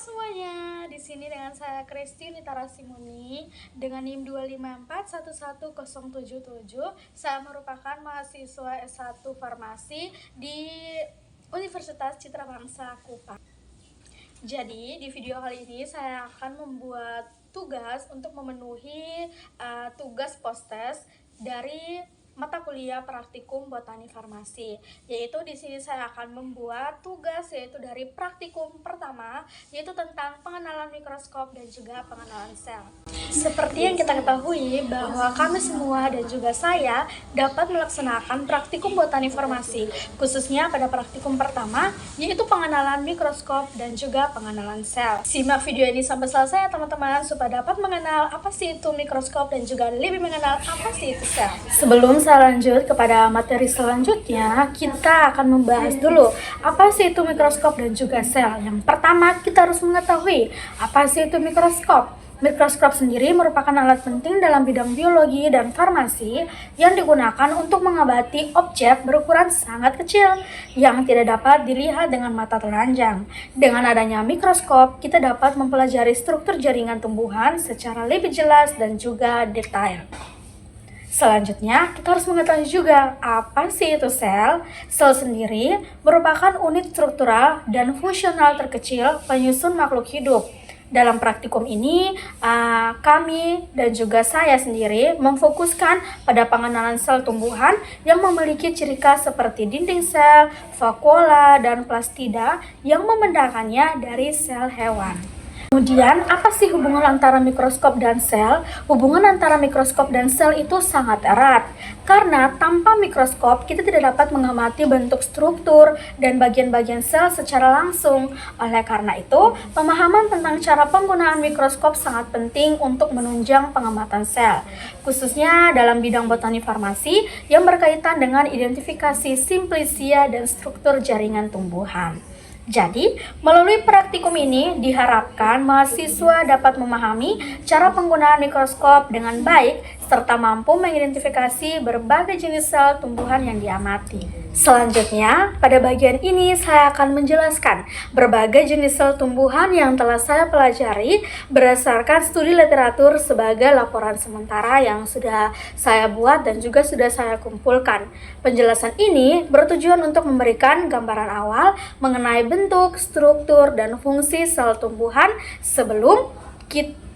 semuanya, di sini dengan saya Kristi Nitara Simuni dengan NIM 254111077. Saya merupakan mahasiswa S1 Farmasi di Universitas Citra Bangsa Kupang. Jadi di video kali ini saya akan membuat tugas untuk memenuhi tugas postes dari mata kuliah praktikum botani farmasi, yaitu di sini saya akan membuat tugas yaitu dari praktikum pertama, yaitu tentang pengenalan mikroskop dan juga pengenalan sel. Seperti yang kita ketahui bahwa kami semua dan juga saya dapat melaksanakan praktikum botani farmasi, khususnya pada praktikum pertama, yaitu pengenalan mikroskop dan juga pengenalan sel. Simak video ini sampai selesai ya teman-teman, supaya dapat mengenal apa sih itu mikroskop dan juga lebih mengenal apa sih itu sel. Sebelum saya lanjut kepada materi selanjutnya, kita akan membahas dulu apa sih itu mikroskop dan juga sel. Yang pertama, kita harus mengetahui apa sih itu mikroskop. Mikroskop sendiri merupakan alat penting dalam bidang biologi dan farmasi yang digunakan untuk mengamati objek berukuran sangat kecil yang tidak dapat dilihat dengan mata telanjang. Dengan adanya mikroskop, kita dapat mempelajari struktur jaringan tumbuhan secara lebih jelas dan juga detail. Selanjutnya, kita harus mengetahui juga apa sih itu sel. Sel sendiri merupakan unit struktural dan fungsional terkecil penyusun makhluk hidup. Dalam praktikum ini, kami dan juga saya sendiri memfokuskan pada pengenalan sel tumbuhan yang memiliki ciri khas seperti dinding sel, vakuola, dan plastida yang membedakannya dari sel hewan. Kemudian, apa sih hubungan antara mikroskop dan sel? Hubungan antara mikroskop dan sel itu sangat erat, karena tanpa mikroskop kita tidak dapat mengamati bentuk struktur dan bagian-bagian sel secara langsung. Oleh karena itu, pemahaman tentang cara penggunaan mikroskop sangat penting untuk menunjang pengamatan sel, khususnya dalam bidang botani farmasi yang berkaitan dengan identifikasi simplisia dan struktur jaringan tumbuhan. Jadi, melalui praktikum ini diharapkan mahasiswa dapat memahami cara penggunaan mikroskop dengan baik serta mampu mengidentifikasi berbagai jenis sel tumbuhan yang diamati. Selanjutnya, pada bagian ini saya akan menjelaskan berbagai jenis sel tumbuhan yang telah saya pelajari berdasarkan studi literatur sebagai laporan sementara yang sudah saya buat dan juga sudah saya kumpulkan. Penjelasan ini bertujuan untuk memberikan gambaran awal mengenai bentuk, struktur, dan fungsi sel tumbuhan sebelum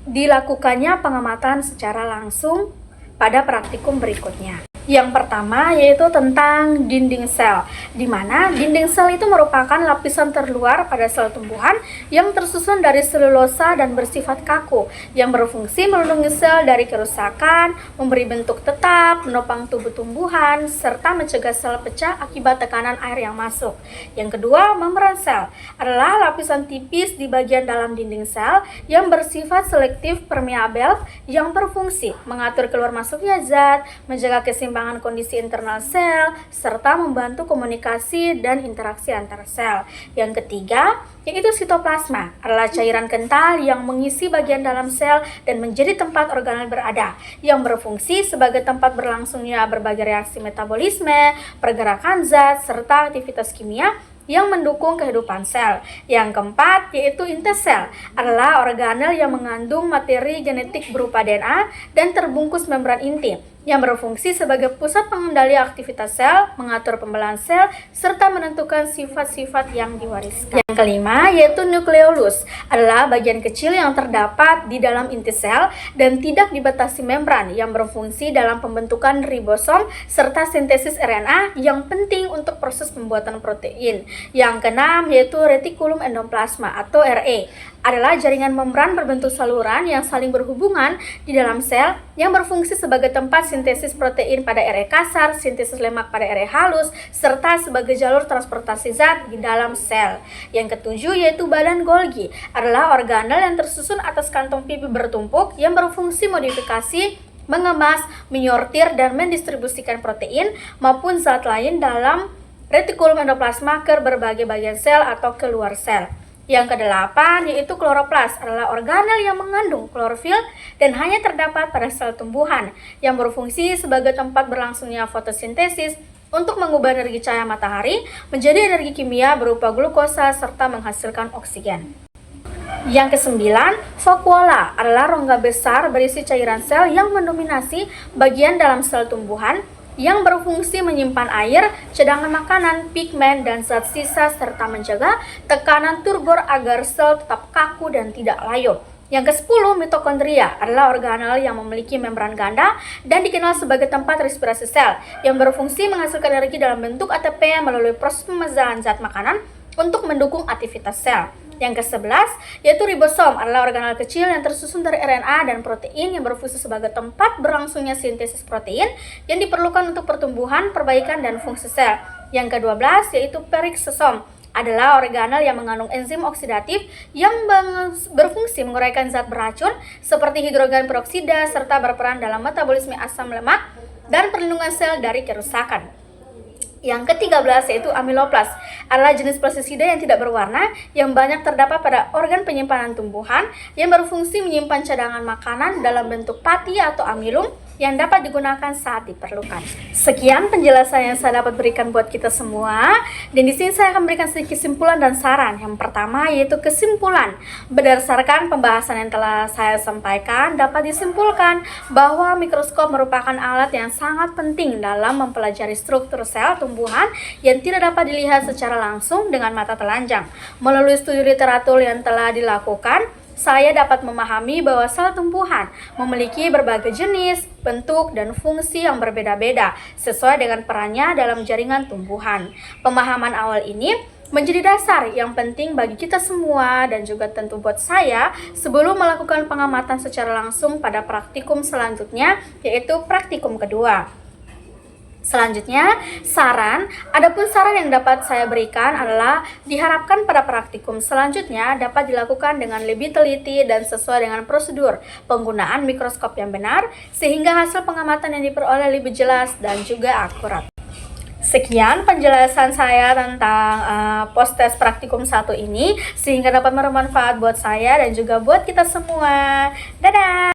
dilakukannya pengamatan secara langsung pada praktikum berikutnya. Yang pertama yaitu tentang dinding sel, di mana dinding sel itu merupakan lapisan terluar pada sel tumbuhan yang tersusun dari selulosa dan bersifat kaku, yang berfungsi melindungi sel dari kerusakan, memberi bentuk tetap, menopang tubuh tumbuhan, serta mencegah sel pecah akibat tekanan air yang masuk. Yang kedua, membran sel adalah lapisan tipis di bagian dalam dinding sel yang bersifat selektif permeabel yang berfungsi mengatur keluar masuknya zat, menjaga keseimbangan kondisi internal sel, serta membantu komunikasi dan interaksi antar sel. Yang ketiga, yaitu sitoplasma, adalah cairan kental yang mengisi bagian dalam sel dan menjadi tempat organel berada, yang berfungsi sebagai tempat berlangsungnya berbagai reaksi metabolisme, pergerakan zat, serta aktivitas kimia yang mendukung kehidupan sel. Yang keempat, yaitu intisel, adalah organel yang mengandung materi genetik berupa DNA dan terbungkus membran inti, yang berfungsi sebagai pusat pengendali aktivitas sel, mengatur pembelahan sel, serta menentukan sifat-sifat yang diwariskan. Yang kelima, yaitu nukleolus, adalah bagian kecil yang terdapat di dalam inti sel dan tidak dibatasi membran, yang berfungsi dalam pembentukan ribosom serta sintesis RNA yang penting untuk proses pembuatan protein. Yang keenam, yaitu retikulum endoplasma atau RE, adalah jaringan membran berbentuk saluran yang saling berhubungan di dalam sel yang berfungsi sebagai tempat sintesis protein pada RE kasar, sintesis lemak pada RE halus, serta sebagai jalur transportasi zat di dalam sel. Yang ketujuh, yaitu badan Golgi, adalah organel yang tersusun atas kantong pipi bertumpuk yang berfungsi modifikasi, mengemas, menyortir, dan mendistribusikan protein maupun zat lain dalam retikulum endoplasma ke berbagai bagian sel atau keluar sel. Yang kedelapan, yaitu kloroplas, adalah organel yang mengandung klorofil dan hanya terdapat pada sel tumbuhan, yang berfungsi sebagai tempat berlangsungnya fotosintesis untuk mengubah energi cahaya matahari menjadi energi kimia berupa glukosa serta menghasilkan oksigen. Yang kesembilan, vakuola adalah rongga besar berisi cairan sel yang mendominasi bagian dalam sel tumbuhan yang berfungsi menyimpan air, cadangan makanan, pigmen, dan zat sisa serta menjaga tekanan turgor agar sel tetap kaku dan tidak layu. Yang ke-10, mitokondria adalah organel yang memiliki membran ganda dan dikenal sebagai tempat respirasi sel yang berfungsi menghasilkan energi dalam bentuk ATP melalui proses pemezahan zat makanan untuk mendukung aktivitas sel. Yang ke-11 yaitu ribosom adalah organel kecil yang tersusun dari RNA dan protein yang berfungsi sebagai tempat berlangsungnya sintesis protein yang diperlukan untuk pertumbuhan, perbaikan, dan fungsi sel. Yang ke-12 yaitu periksosom adalah organel yang mengandung enzim oksidatif yang berfungsi menguraikan zat beracun seperti hidrogen peroksida serta berperan dalam metabolisme asam lemak dan perlindungan sel dari kerusakan. Yang ke-13 yaitu amiloplas adalah jenis plastisida yang tidak berwarna yang banyak terdapat pada organ penyimpanan tumbuhan yang berfungsi menyimpan cadangan makanan dalam bentuk pati atau amilum yang dapat digunakan saat diperlukan. Sekian penjelasan yang saya dapat berikan buat kita semua, dan di sini saya akan berikan sedikit kesimpulan dan saran. Yang pertama yaitu kesimpulan. Berdasarkan pembahasan yang telah saya sampaikan, dapat disimpulkan bahwa mikroskop merupakan alat yang sangat penting dalam mempelajari struktur sel tumbuhan yang tidak dapat dilihat secara langsung dengan mata telanjang. Melalui studi literatur yang telah dilakukan, saya dapat memahami bahwa sel tumbuhan memiliki berbagai jenis, bentuk, dan fungsi yang berbeda-beda sesuai dengan perannya dalam jaringan tumbuhan. Pemahaman awal ini menjadi dasar yang penting bagi kita semua dan juga tentu buat saya sebelum melakukan pengamatan secara langsung pada praktikum selanjutnya, yaitu praktikum kedua. Selanjutnya, adapun saran yang dapat saya berikan adalah diharapkan pada praktikum selanjutnya dapat dilakukan dengan lebih teliti dan sesuai dengan prosedur penggunaan mikroskop yang benar sehingga hasil pengamatan yang diperoleh lebih jelas dan juga akurat. Sekian penjelasan saya tentang post-tes praktikum 1 ini sehingga dapat bermanfaat buat saya dan juga buat kita semua. Dadah!